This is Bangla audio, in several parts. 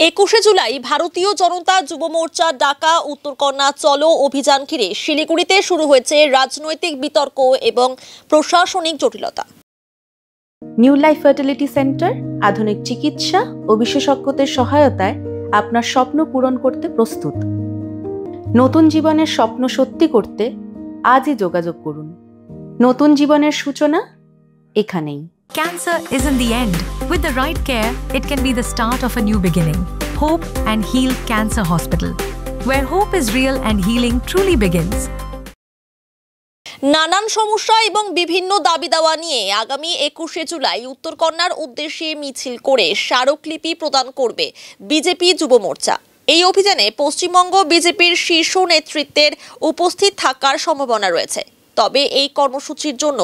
21শে জুলাই ভারতীয় জনতা যুব মোর্চা ডাকা উত্তরকন্যা চলো অভিযান ঘিরে শিলিগুড়িতে শুরু হয়েছে রাজনৈতিক বিতর্ক এবং প্রশাসনিক জটিলতা। নিউ লাইফ ফার্টিলিটি সেন্টার আধুনিক চিকিৎসা ও বিশেষজ্ঞদের সহায়তায় আপনার স্বপ্ন পূরণ করতে প্রস্তুত। নতুন জীবনের স্বপ্ন সত্যি করতে আজই যোগাযোগ করুন। নতুন জীবনের সূচনা এখানেই। Cancer isn't the end. With the right care, it can be the start of a new beginning. Hope and Heal Cancer Hospital, where hope is real and healing truly begins. নানান সমস্যা এবং বিভিন্ন দাবি দাওয়া নিয়ে আগামী 21শে জুলাই উত্তরকন্যার উদ্দেশ্যে মিছিল করে স্মারকলিপি প্রদান করবে বিজেপি যুব মোর্চা। এই অভিযানে পশ্চিমবঙ্গ বিজেপির শীর্ষ নেতৃত্বের উপস্থিত থাকার সম্ভাবনা রয়েছে। তবে এই কর্মসূচির জন্য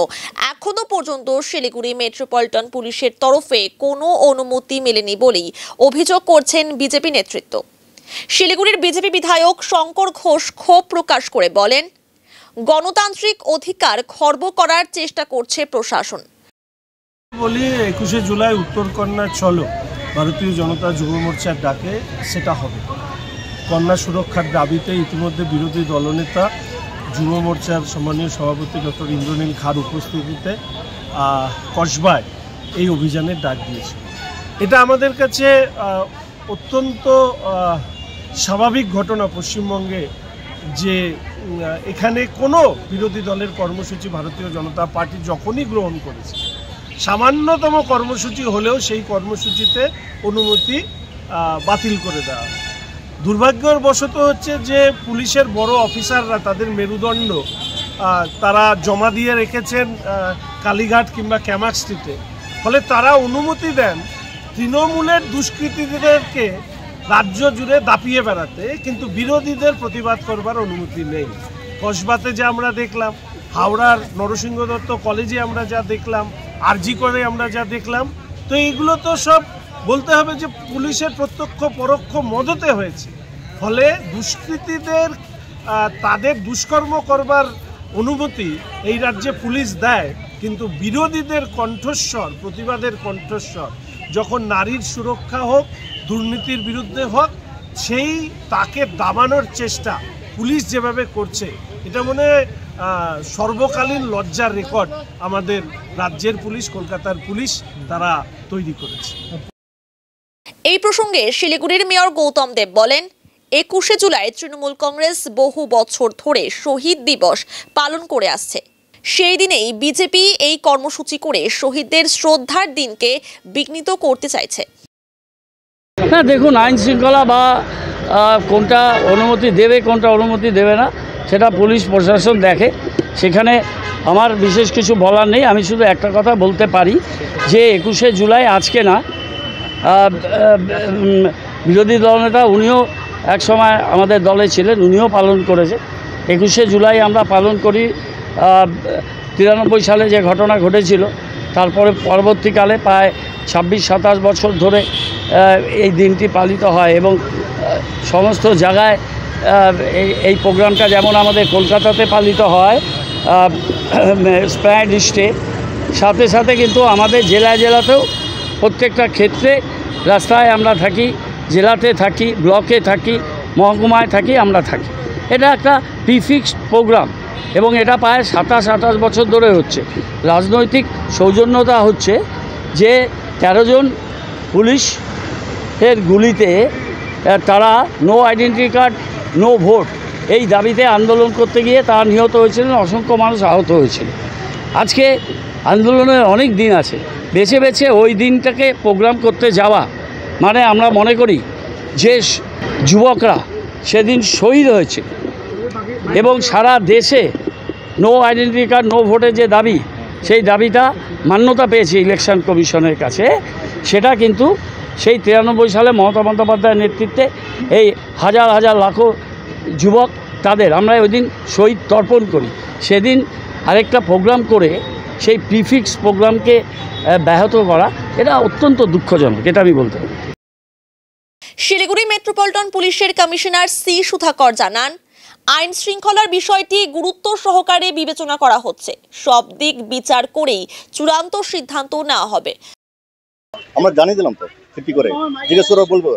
এখনো পর্যন্ত শিলিগুড়ি মেট্রোপলিটন পুলিশের তরফে কোনো অনুমতি মেলেনি বলেই অভিযোগ করছেন বিজেপি নেতৃত্ব। শিলিগুড়ির বিজেপি বিধায়ক শঙ্কর ঘোষ ক্ষোভ প্রকাশ করে বলেন, গণতান্ত্রিক অধিকার খর্ব করার চেষ্টা করছে প্রশাসন। বলি 21শে জুলাই উত্তরকন্যা চলো ভারতীয় জনতা যুব মোর্চার ডাকে সেটা হবে। কন্যা সুরক্ষার দাবিতে ইতিমধ্যে বিরোধী দলনেতা যুব মোর্চার সম্মানীয় সভাপতি ডক্টর ইন্দ্রনীল খার উপস্থিতিতে কসবায় এই অভিযানের ডাক দিয়েছে। এটা আমাদের কাছে অত্যন্ত স্বাভাবিক ঘটনা পশ্চিমবঙ্গে যে এখানে কোনো বিরোধী দলের কর্মসূচি ভারতীয় জনতা পার্টি যখনই গ্রহণ করেছে, সামান্যতম কর্মসূচি হলেও সেই কর্মসূচিতে অনুমতি বাতিল করে দেওয়া হয়। দুর্ভাগ্যের বশত হচ্ছে যে পুলিশের বড় অফিসাররা তাদের মেরুদণ্ড তারা জমা দিয়ে রেখেছেন কালীঘাট কিংবা ক্যামাক স্ট্রিটে। ফলে তারা অনুমতি দেন তৃণমূলের দুষ্কৃতীদেরকে রাজ্য জুড়ে দাপিয়ে বেড়াতে, কিন্তু বিরোধীদের প্রতিবাদ করবার অনুমতি নেই। কসবাতে যা আমরা দেখলাম, হাওড়ার নরসিংহ দত্ত কলেজে আমরা যা দেখলাম, আরজি করে আমরা যা দেখলাম, তো এইগুলো তো সব বলতে হবে যে পুলিশের প্রত্যক্ষ পরোক্ষ মদতে হয়েছে। ফলে দুষ্কৃতীদের তাদের দুষ্কর্ম করবার অনুমতি এই রাজ্যে পুলিশ দেয়, কিন্তু বিরোধীদের কণ্ঠস্বর, প্রতিবাদের কণ্ঠস্বর যখন নারীর সুরক্ষা হোক, দুর্নীতির বিরুদ্ধে হোক, সেই তাকে দাবানোর চেষ্টা পুলিশ যেভাবে করছে, এটা মনে হয় সর্বকালীন লজ্জার রেকর্ড আমাদের রাজ্যের পুলিশ, কলকাতার পুলিশ তারা তৈরি করেছে। এই প্রসঙ্গে শিলিগুড়ির মেয়র গৌতম দেব বলেন, 21শে জুলাই তৃণমূল কংগ্রেস বহু বছর ধরে শহীদ দিবস পালন করে আসছে। সেই দিনেই বিজেপি এই কর্মসূচি করে শহীদদের শ্রদ্ধার দিনকে বিঘ্নিত করতে চাইছে। না, দেখুন, আইন শৃঙ্খলা বা কোনটা অনুমতি দেবে কোনটা অনুমতি দেবে না সেটা পুলিশ প্রশাসন দেখে, সেখানে আমার বিশেষ কিছু বলার নেই। আমি শুধু একটা কথা বলতে পারি যে 21শে জুলাই আজকে না, বিরোধী দলনেতা উনিও এক সময় আমাদের দলে ছিলেন, উনিও পালন করেছে। 21শে জুলাই আমরা পালন করি 93 সালে যে ঘটনা ঘটেছিল, তারপরে পরবর্তীকালে প্রায় 26-27 বছর ধরে এই দিনটি পালিত হয় এবং সমস্ত জায়গায় এই প্রোগ্রামটা যেমন আমাদের কলকাতাতে পালিত হয় স্প্যাড লিস্টে, সাথে সাথে কিন্তু আমাদের জেলায় জেলাতেও প্রত্যেকটা ক্ষেত্রে রাস্তায় আমরা থাকি, জেলাতে থাকি, ব্লকে থাকি, মহকুমায় থাকি, আমরা থাকি। এটা একটা প্রিফিক্সড প্রোগ্রাম এবং এটা প্রায় 27-28 বছর ধরে হচ্ছে। রাজনৈতিক সৌজন্যতা হচ্ছে যে 13 জন পুলিশের গুলিতে তারা no identity card no vote এই দাবিতে আন্দোলন করতে গিয়ে তারা নিহত হয়েছিলেন, অসংখ্য মানুষ আহত হয়েছিল। আজকে আন্দোলনের অনেক দিন আছে, বেছে বেছে ওই দিনটাকে প্রোগ্রাম করতে যাওয়া মানে আমরা মনে করি যে যুবকরা সেদিন শহীদ হয়েছে এবং সারা দেশে নো আইডেন্টি কার্ড নো ভোটের যে দাবি, সেই দাবিটা মান্যতা পেয়েছে ইলেকশন কমিশনের কাছে। সেটা কিন্তু সেই 93 সালে মমতা বন্দ্যোপাধ্যায়ের নেতৃত্বে এই হাজার হাজার লাখো যুবক, তাদের আমরা ওই দিন শহীদ তর্পণ করি। সেদিন আরেকটা প্রোগ্রাম করে সেই প্রিফিক্স প্রোগ্রামকে ব্যাহত করা, এটা অত্যন্ত দুঃখজনক, এটা আমি বলতে পারি। শিলিগুড়ি মেট্রোপলিটন পুলিশের কমিশনার সি সুধাকর জানান, আইন শৃঙ্খলার বিষয়টি গুরুত্ব সহকারে বিবেচনা করা হচ্ছে। সব দিক বিচার করেই চূড়ান্ত সিদ্ধান্ত নেওয়া হবে। আমরা জানিয়ে দিলাম তো, কি করে জিজ্ঞেস করে বলবো।